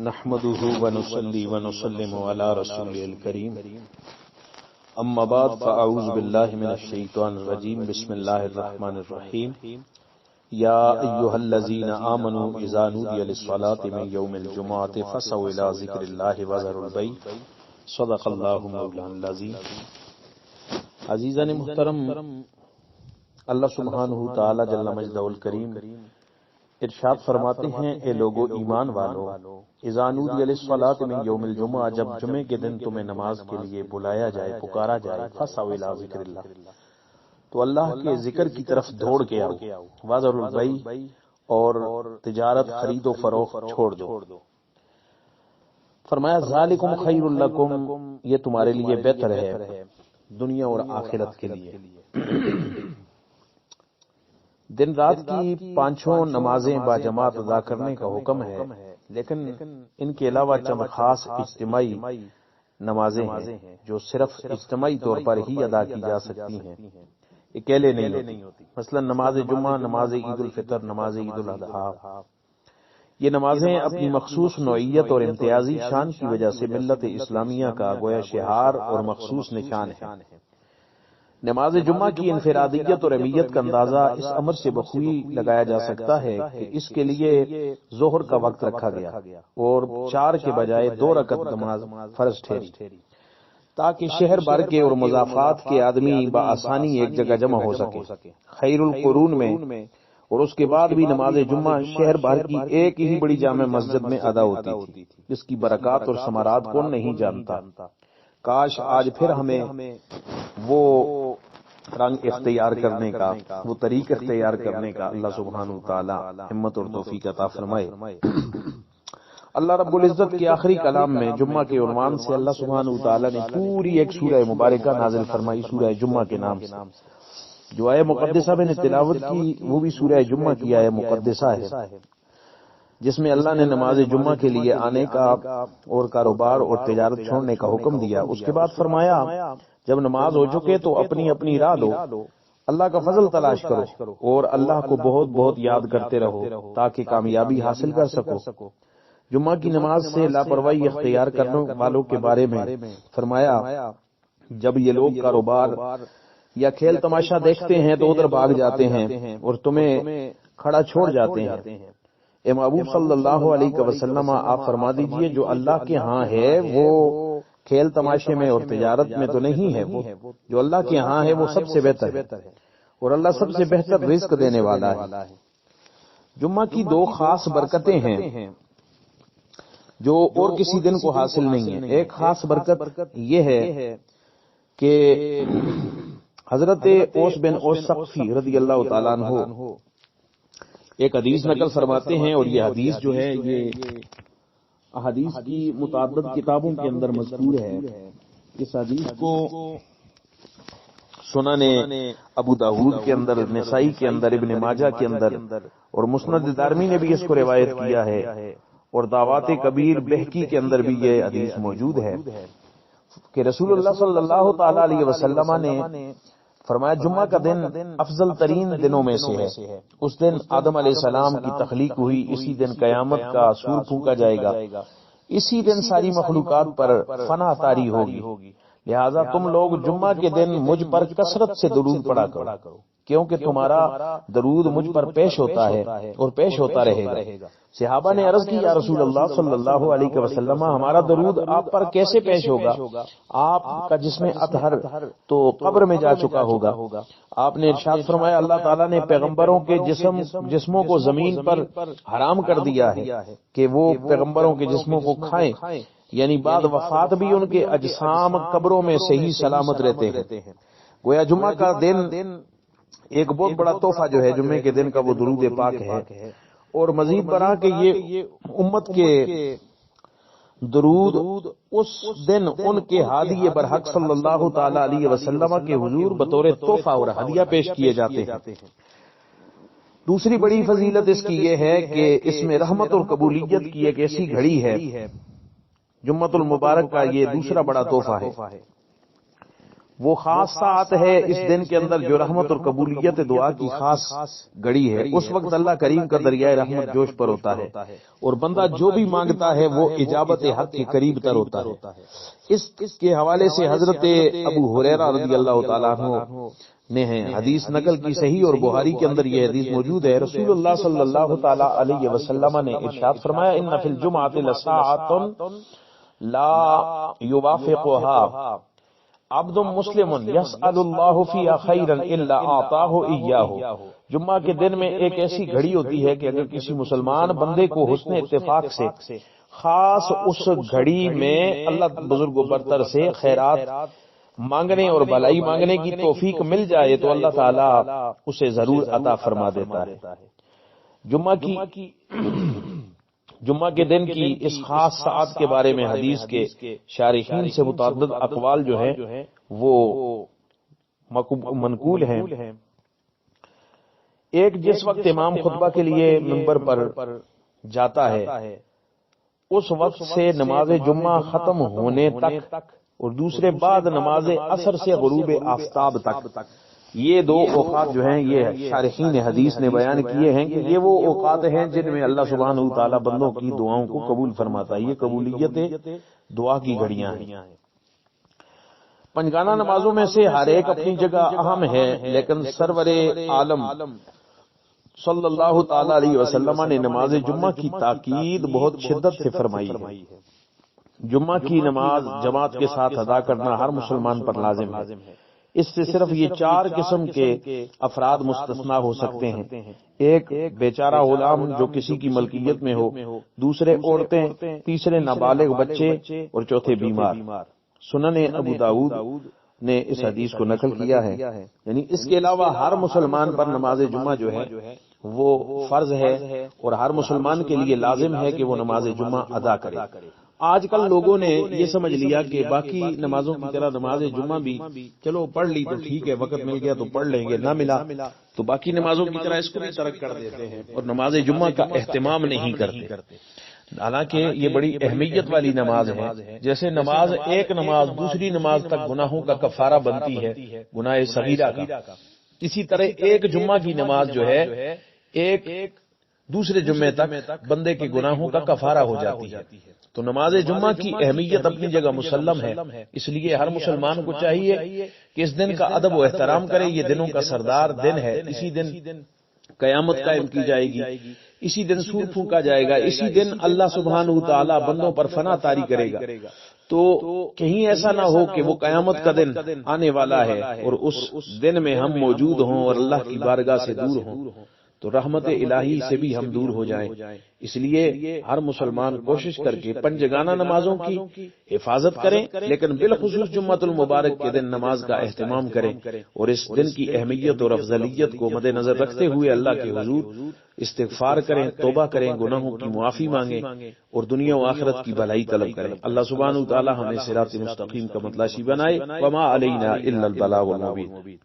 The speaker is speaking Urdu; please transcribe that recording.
نحمده ونصلي ونسلم على رسوله الكريم اما بعد فاعوذ بالله من الشیطان الرجیم بسم اللہ الرحمن الرحیم یا ایها الذین آمنوا اذا نودی للصلاة من یوم الجمعة فاسعوا الى ذکر اللہ وذروا البیع صدق اللہ مولانا العظیم۔ عزیزان محترم، اللہ سبحانہ تعالی جل مجدہ الکریم ارشاد فرماتے ہیں، اے لوگو ایمان والو، اذا نودی للصلاة من یوم الجمعہ، جب جمعے کے دن تمہیں نماز کے لیے بلایا جائے، پکارا جائے، فاسعوا الی ذکر اللہ، تو اللہ کے ذکر کی طرف دوڑ کے آؤ، وذروا البیع، اور تجارت خرید و فروخت چھوڑ دو۔ فرمایا ذالکم خیر لکم، یہ تمہارے لیے بہتر ہے دنیا اور آخرت کے لیے۔ دن رات کی پانچوں نمازیں باجماعت ادا کرنے کا حکم ہے، لیکن ان کے علاوہ چند خاص اجتماعی نمازیں ہیں جو صرف اجتماعی طور پر ہی ادا کی جا سکتی ہیں، اکیلے نہیں ہوتی۔ مثلا نماز جمعہ، نماز عید الفطر، نماز عید الاضحیٰ، یہ نمازیں اپنی مخصوص نوعیت اور امتیازی شان کی وجہ سے ملت اسلامیہ کا گویا شعار اور مخصوص نشان ہے۔ نماز جمعہ کی انفرادیت اور اہمیت کا اندازہ اس امر سے بخوبی لگایا جا سکتا ہے کہ اس کے لیے ظہر کا وقت رکھا گیا اور 4 کے بجائے 2 رکعت نماز فرض ٹھہری، تاکہ شہر بھر کے اور مضافات کے آدمی بآسانی ایک جگہ جمع ہو سکے۔ خیر القرون میں اور اس کے بعد بھی نماز جمعہ شہر بھر کی ایک ہی بڑی جامع مسجد میں ادا ہوتی تھی، جس کی برکات اور ثمرات کون نہیں جانتا۔ کاش آج پھر ہمیں وہ رنگ اختیار کرنے کا، وہ طریق اختیار کرنے کا اللہ سبحانہ وتعالی ہمت اور توفیق عطا فرمائے۔ اللہ رب العزت کے آخری کلام میں جمعہ کے عنوان سے اللہ سبحانہ وتعالی نے پوری ایک سورہ مبارکہ نازل فرمائی، سورہ جمعہ کے نام سے۔ جو آیہ مقدسہ میں نے تلاوت کی وہ بھی سورہ جمعہ کی آیہ مقدسہ ہے، جس میں اللہ نے نماز جمعہ کے لیے آنے کا اور کاروبار اور تجارت چھوڑنے کا حکم دیا۔ اس کے بعد فرمایا جب نماز ہو چکے تو اپنی اپنی راہ دو، اللہ کا فضل تلاش کرو اور اللہ کو بہت بہت یاد کرتے رہو تاکہ کامیابی حاصل کر سکو۔ جمعہ کی نماز سے لاپرواہی اختیار کرنے والوں کے بارے میں فرمایا جب یہ لوگ کاروبار یا کھیل تماشا دیکھتے ہیں تو ادھر بھاگ جاتے ہیں اور تمہیں کھڑا چھوڑ جاتے ہیں۔ اے محبوب صلی اللہ علیہ وسلم، آپ فرما دیجئے جو اللہ کے ہاں ہے وہ کھیل تماشے میں اور تجارت میں تو نہیں ہے، وہ جو اللہ کے ہاں ہے وہ سب سے بہتر ہے اور اللہ سب سے بہتر رزق دینے والا ہے۔ جمعہ کی 2 خاص برکتیں ہیں جو اور کسی دن کو حاصل نہیں ہیں۔ ایک خاص برکت یہ ہے کہ حضرت اوس بن اوس ثقفی رضی اللہ تعالیٰ عنہ ایک حدیث نقل فرماتے ہیں، اور یہ حدیث جو ہے یہ احادیث کی متعدد کتابوں کے اندر مذکور ہے۔ اس حدیث کو سنن ابو داؤد کے اندر، نسائی کے اندر، ابن ماجہ کے اندر اور مسند دارمی نے بھی اس کو روایت کیا ہے، اور دعوات کبیر بہقی کے اندر بھی یہ حدیث موجود ہے کہ رسول اللہ صلی اللہ تعالی علیہ وسلم نے فرمایا جمعہ کا دن افضل ترین دنوں میں سے ہے۔ اس دن آدم علیہ السلام کی تخلیق ہوئی، اسی دن قیامت کا سور پھونکا جائے گا، اسی دن ساری مخلوقات پر فنا طاری ہوگی، لہذا تم لوگ جمعہ کے دن مجھ پر کثرت سے درود پڑھا کرو، کیونکہ تمہارا درود مجھ پر پیش ہوتا ہے اور پیش ہوتا رہے گا۔ صحابہ نے عرض کی یا رسول اللہ صلی اللہ علیہ وسلم، ہمارا درود آپ پر کیسے پیش ہوگا؟ آپ کا جسم اطہر تو قبر میں جا چکا ہوگا۔ آپ نے ارشاد فرمایا اللہ تعالیٰ نے پیغمبروں کے جسموں کو زمین پر حرام کر دیا ہے کہ وہ پیغمبروں کے جسموں کو کھائیں، یعنی بعد وفات بھی ان کے اجسام قبروں میں صحیح سلامت رہتے ہیں۔ گویا جمعہ کا دن ایک بہت بڑا تحفہ جو ہے جمعے کے دن کا وہ درود پاک ہے، اور مزید برآں کہ یہ امت کے درود اس دن ان کے ہادی برحق صلی اللہ تعالی علیہ وسلم کے حضور بطور تحفہ اور ہدیہ پیش کیے جاتے ہیں۔ دوسری بڑی فضیلت اس کی یہ ہے کہ اس میں رحمت اور قبولیت کی ایک ایسی گھڑی ہے۔ جمعۃ المبارک کا یہ دوسرا بڑا تحفہ ہے، وہ خاص ساعت ہے اس دن کے اندر جو رحمت اور قبولیت دعا کی خاص گھڑی ہے۔ اس وقت اللہ کریم کا دریائے رحمت جوش پر ہوتا ہے اور بندہ جو بھی مانگتا ہے وہ اجابت حق کے قریب تر ہوتا ہے۔ اس کے حوالے سے حضرت ابو ہریرہ رضی اللہ تعالیٰ عنہ نے ہیں حدیث نقل کی صحیح اور بخاری کے اندر یہ حدیث موجود ہے۔ رسول اللہ صلی اللہ تعالی علیہ وسلم نے ارشاد فرمایا ان فی الجمعۃ لساعۃ لا یوافقها عبد مسلم یسأل اللہ فیہا خیرا الا اعطاہ ایاہ۔ جمعہ کے دن میں ایک ایسی گھڑی ہوتی ہے کہ اگر کسی مسلمان بندے کو حسن اتفاق سے خاص اس گھڑی میں اللہ بزرگ و برتر سے خیرات مانگنے اور بھلائی مانگنے کی توفیق مل جائے تو اللہ تعالیٰ اسے ضرور عطا فرما دیتا ہے۔ جمعہ کے دن کی اس خاص ساعت کے بارے میں حدیث کے شارحین سے متعدد اقوال جو ہیں وہ منقول ہیں۔ ایک جس وقت امام خطبہ کے لیے منبر پر جاتا ہے اس وقت سے نماز جمعہ ختم ہونے تک اور دوسرے بعد نماز عصر سے غروب آفتاب تک، یہ دو اوقات جو ہیں یہ شارحین حدیث نے بیان کیے ہیں کہ یہ وہ اوقات ہیں جن میں اللہ سبحانہ وتعالی بندوں کی دعاؤں کو قبول فرماتا ہے۔ یہ قبولیت دعا کی گھڑیاں ہیں۔ پنجگانہ نمازوں میں سے ہر ایک اپنی جگہ اہم ہے، لیکن سرور عالم صلی اللہ تعالی علیہ وسلم نے نماز جمعہ کی تاکید بہت شدت سے فرمائی ہے۔ جمعہ کی نماز جماعت کے ساتھ ادا کرنا ہر مسلمان پر لازم ہے۔ اس سے صرف یہ چار قسم کے افراد مستثنا ہو سکتے ہیں: ایک بیچارہ غلام جو کسی کی ملکیت میں ہو، دوسرے عورتیں، تیسرے نابالغ بچے اور چوتھے بیمار۔ سنن ابو داؤد نے اس حدیث کو نقل کیا ہے۔ یعنی اس کے علاوہ ہر مسلمان پر نماز جمعہ جو ہے وہ فرض ہے اور ہر مسلمان کے لیے لازم ہے کہ وہ نماز جمعہ ادا کرے۔ آج کل لوگوں نے یہ سمجھ لیا کہ باقی نمازوں کی طرح نماز جمعہ بھی چلو پڑھ لی تو ٹھیک ہے، وقت مل گیا تو پڑھ لیں گے، نہ ملا تو باقی نمازوں کی طرح اس کو بھی ترک کر دیتے ہیں اور نماز جمعہ کا اہتمام نہیں کرتے۔ حالانکہ یہ بڑی اہمیت والی نماز ہے۔ جیسے نماز ایک نماز دوسری نماز تک گناہوں کا کفارہ بنتی ہے، گناہ صغیرہ کا، اسی طرح ایک جمعہ کی نماز جو ہے ایک دوسرے جمعے تک بندے کے گناہوں کا کفارہ ہو جاتی ہے۔ تو نماز جمعہ کی اہمیت اپنی جگہ مسلم ہے، اس لیے ہر مسلمان کو چاہیے کہ اس دن کا ادب و احترام کرے۔ یہ دنوں کا سردار دن ہے، اسی دن قیامت قائم کی جائے گی، اسی دن سور پھونکا جائے گا، اسی دن اللہ سبحانہ وتعالی بندوں پر فنا طاری کرے گا۔ تو کہیں ایسا نہ ہو کہ وہ قیامت کا دن آنے والا ہے اور اس دن میں ہم موجود ہوں اور اللہ کی بارگاہ سے دور ہوں، تو رحمت الہی سے بھی ہم دور ہو جائیں۔ اس لیے ہر مسلمان کوشش کر کے پنجگانہ نمازوں کی حفاظت کریں، لیکن بالخصوص جمعۃ المبارک کے دن نماز کا اہتمام کریں اور اس دن کی اہمیت اور افضلیت کو مد نظر رکھتے ہوئے اللہ کے حضور استغفار کریں، توبہ کریں، گناہوں کی معافی مانگیں اور دنیا و آخرت کی بھلائی طلب کریں۔ اللہ سبحانہ وتعالی ہمیں صراط مستقیم کا متلاشی بنائے۔ وما علینا الا البلاغ المبین۔